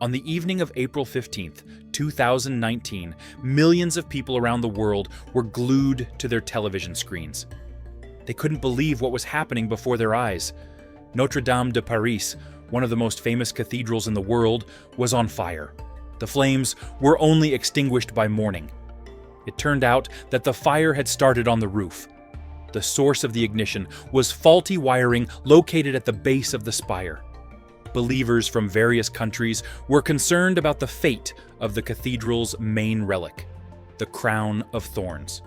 On the evening of April 15th, 2019, millions of people around the world were glued to their television screens. They couldn't believe what was happening before their eyes. Notre-Dame de Paris, one of the most famous cathedrals in the world, was on fire. The flames were only extinguished by morning. It turned out that the fire had started on the roof. The source of the ignition was faulty wiring located at the base of the spire. Believers from various countries were concerned about the fate of the cathedral's main relic, the Crown of Thorns.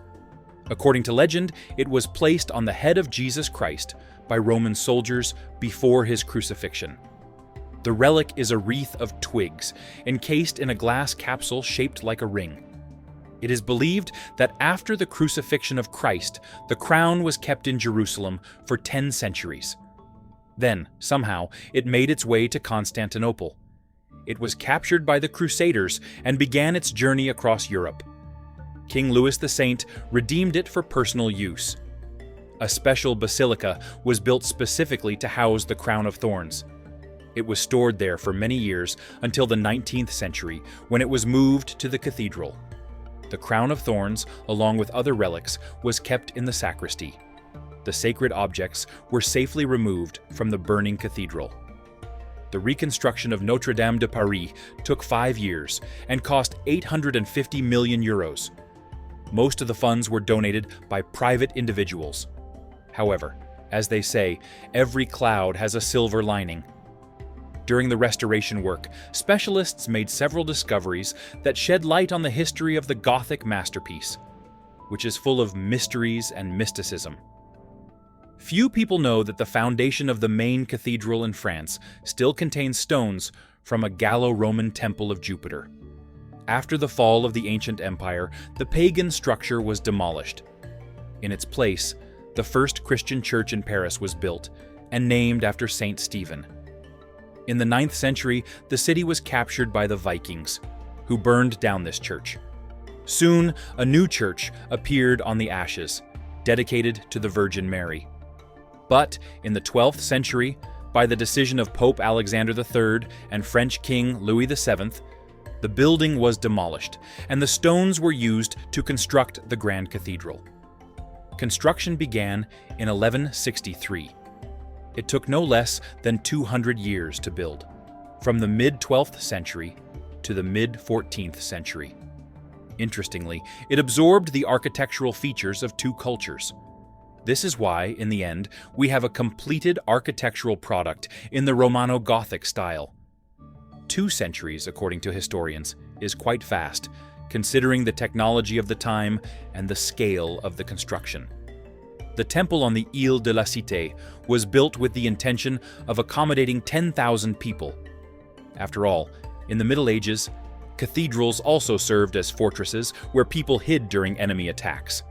According to legend, it was placed on the head of Jesus Christ by Roman soldiers before his crucifixion. The relic is a wreath of twigs, encased in a glass capsule shaped like a ring. It is believed that after the crucifixion of Christ, the crown was kept in Jerusalem for 10 centuries. Then, somehow, it made its way to Constantinople. It was captured by the Crusaders and began its journey across Europe. King Louis the Saint redeemed it for personal use. A special basilica was built specifically to house the Crown of Thorns. It was stored there for many years until the 19th century, when it was moved to the cathedral. The Crown of Thorns, along with other relics, was kept in the sacristy. The sacred objects were safely removed from the burning cathedral. The reconstruction of Notre-Dame de Paris took 5 years and cost 850 million euros. Most of the funds were donated by private individuals. However, as they say, every cloud has a silver lining. During the restoration work, specialists made several discoveries that shed light on the history of the Gothic masterpiece, which is full of mysteries and mysticism. Few people know that the foundation of the main cathedral in France still contains stones from a Gallo-Roman temple of Jupiter. After the fall of the ancient empire, the pagan structure was demolished. In its place, the first Christian church in Paris was built and named after Saint Stephen. In the 9th century, the city was captured by the Vikings, who burned down this church. Soon, a new church appeared on the ashes, dedicated to the Virgin Mary. But in the 12th century, by the decision of Pope Alexander III and French King Louis VII, the building was demolished, and the stones were used to construct the Grand Cathedral. Construction began in 1163. It took no less than 200 years to build, from the mid-12th century to the mid-14th century. Interestingly, it absorbed the architectural features of two cultures. This is why, in the end, we have a completed architectural product in the Romano-Gothic style. 2 centuries, according to historians, is quite fast, considering the technology of the time and the scale of the construction. The temple on the Ile de la Cité was built with the intention of accommodating 10,000 people. After all, in the Middle Ages, cathedrals also served as fortresses where people hid during enemy attacks.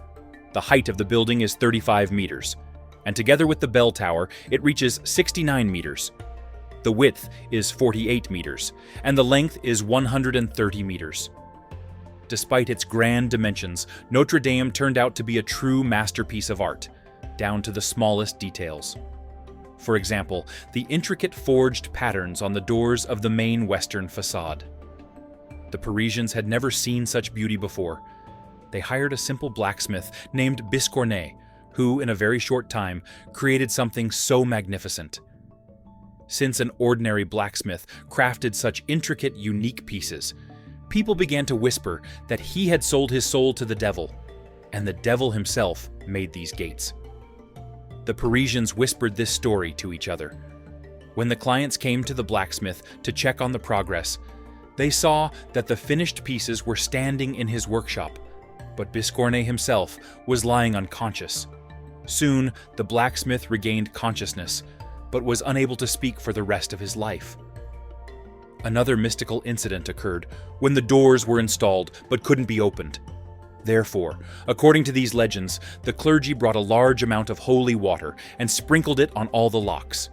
The height of the building is 35 meters, and together with the bell tower, it reaches 69 meters. The width is 48 meters, and the length is 130 meters. Despite its grand dimensions, Notre-Dame turned out to be a true masterpiece of art, down to the smallest details. For example, the intricate forged patterns on the doors of the main western facade. The Parisians had never seen such beauty before. They hired a simple blacksmith named Biscornet, who, in a very short time, created something so magnificent. Since an ordinary blacksmith crafted such intricate, unique pieces, people began to whisper that he had sold his soul to the devil, and the devil himself made these gates. The Parisians whispered this story to each other. When the clients came to the blacksmith to check on the progress, they saw that the finished pieces were standing in his workshop, but Biscornet himself was lying unconscious. Soon, the blacksmith regained consciousness, but was unable to speak for the rest of his life. Another mystical incident occurred when the doors were installed but couldn't be opened. Therefore, according to these legends, the clergy brought a large amount of holy water and sprinkled it on all the locks.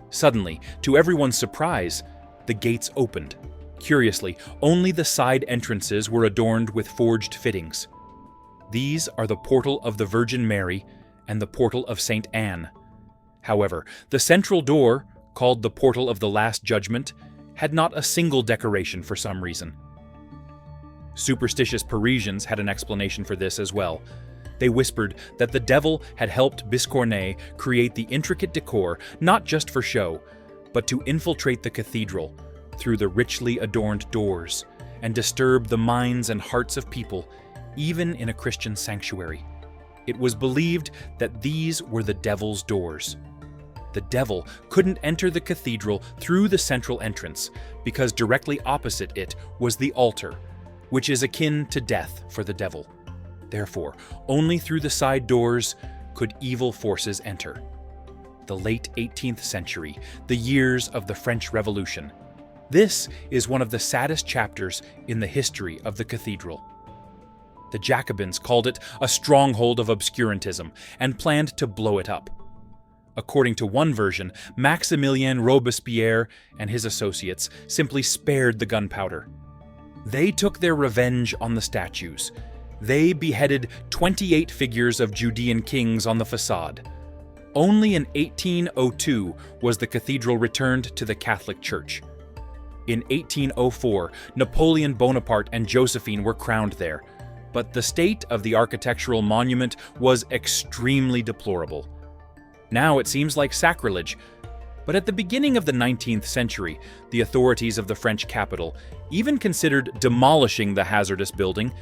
Suddenly, to everyone's surprise, the gates opened. Curiously, only the side entrances were adorned with forged fittings. These are the portal of the Virgin Mary and the portal of St. Anne. However, the central door, called the Portal of the Last Judgment, had not a single decoration for some reason. Superstitious Parisians had an explanation for this as well. They whispered that the devil had helped Biscornet create the intricate decor not just for show, but to infiltrate the cathedral through the richly adorned doors and disturb the minds and hearts of people, even in a Christian sanctuary. It was believed that these were the devil's doors. The devil couldn't enter the cathedral through the central entrance because directly opposite it was the altar, which is akin to death for the devil. Therefore, only through the side doors could evil forces enter. The late 18th century, the years of the French Revolution. This is one of the saddest chapters in the history of the cathedral. The Jacobins called it a stronghold of obscurantism and planned to blow it up. According to one version, Maximilien Robespierre and his associates simply spared the gunpowder. They took their revenge on the statues. They beheaded 28 figures of Judean kings on the facade. Only in 1802 was the cathedral returned to the Catholic Church. In 1804, Napoleon Bonaparte and Josephine were crowned there, but the state of the architectural monument was extremely deplorable. Now it seems like sacrilege, but at the beginning of the 19th century, the authorities of the French capital even considered demolishing the hazardous building.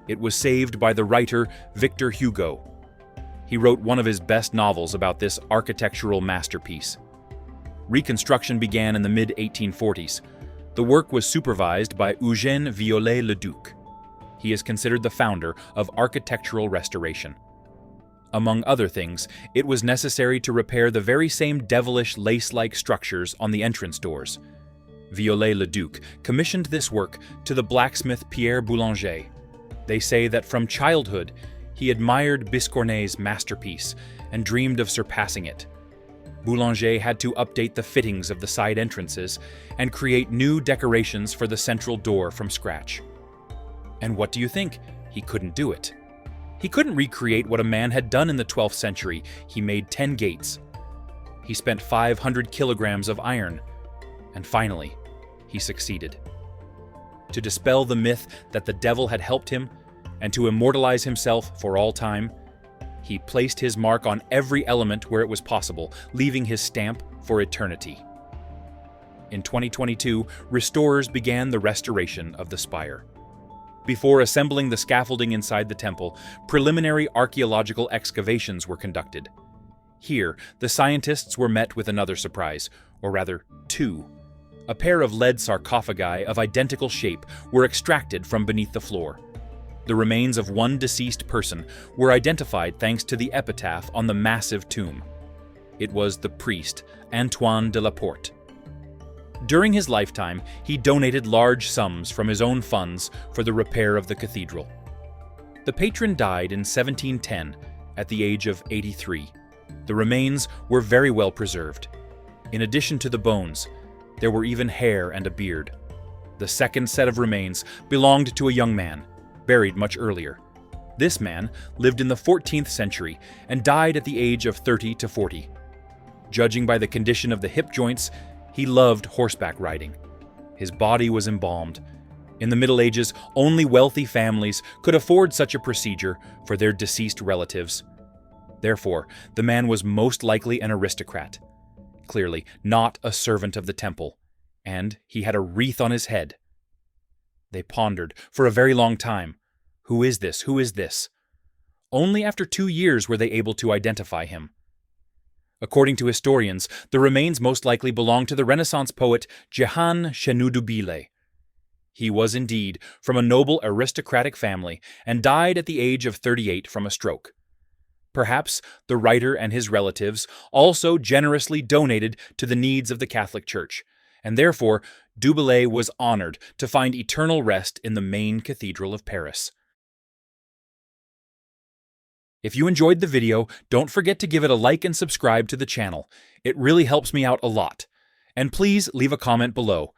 It was saved by the writer Victor Hugo. He wrote one of his best novels about this architectural masterpiece. Reconstruction began in the mid-1840s. The work was supervised by Eugène Viollet-le-Duc. He is considered the founder of architectural restoration. Among other things, it was necessary to repair the very same devilish lace-like structures on the entrance doors. Viollet-le-Duc commissioned this work to the blacksmith Pierre Boulanger. They say that from childhood, he admired Biscornet's masterpiece and dreamed of surpassing it. Boulanger had to update the fittings of the side entrances and create new decorations for the central door from scratch. And what do you think? He couldn't do it. He couldn't recreate what a man had done in the 12th century. He made 10 gates. He spent 500 kilograms of iron. And finally, he succeeded. To dispel the myth that the devil had helped him, and to immortalize himself for all time, he placed his mark on every element where it was possible, leaving his stamp for eternity. In 2022, restorers began the restoration of the spire. Before assembling the scaffolding inside the temple, preliminary archaeological excavations were conducted. Here, the scientists were met with another surprise, or rather, two. A pair of lead sarcophagi of identical shape were extracted from beneath the floor. The remains of one deceased person were identified thanks to the epitaph on the massive tomb. It was the priest, Antoine de la Porte. During his lifetime, he donated large sums from his own funds for the repair of the cathedral. The patron died in 1710 at the age of 83. The remains were very well preserved. In addition to the bones, there were even hair and a beard. The second set of remains belonged to a young man, buried much earlier. This man lived in the 14th century and died at the age of 30 to 40. Judging by the condition of the hip joints, he loved horseback riding. His body was embalmed. In the Middle Ages, only wealthy families could afford such a procedure for their deceased relatives. Therefore, the man was most likely an aristocrat. Clearly, not a servant of the temple, and he had a wreath on his head. They pondered for a very long time. Who is this? Who is this? Only after 2 years were they able to identify him. According to historians, the remains most likely belong to the Renaissance poet Jehan Chenudubile. He was indeed from a noble aristocratic family and died at the age of 38 from a stroke. Perhaps the writer and his relatives also generously donated to the needs of the Catholic Church, and therefore Dubile was honored to find eternal rest in the main cathedral of Paris. If you enjoyed the video, don't forget to give it a like and subscribe to the channel. It really helps me out a lot. And please leave a comment below.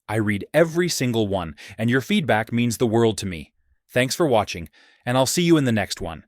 I read every single one, and your feedback means the world to me. Thanks for watching, and I'll see you in the next one.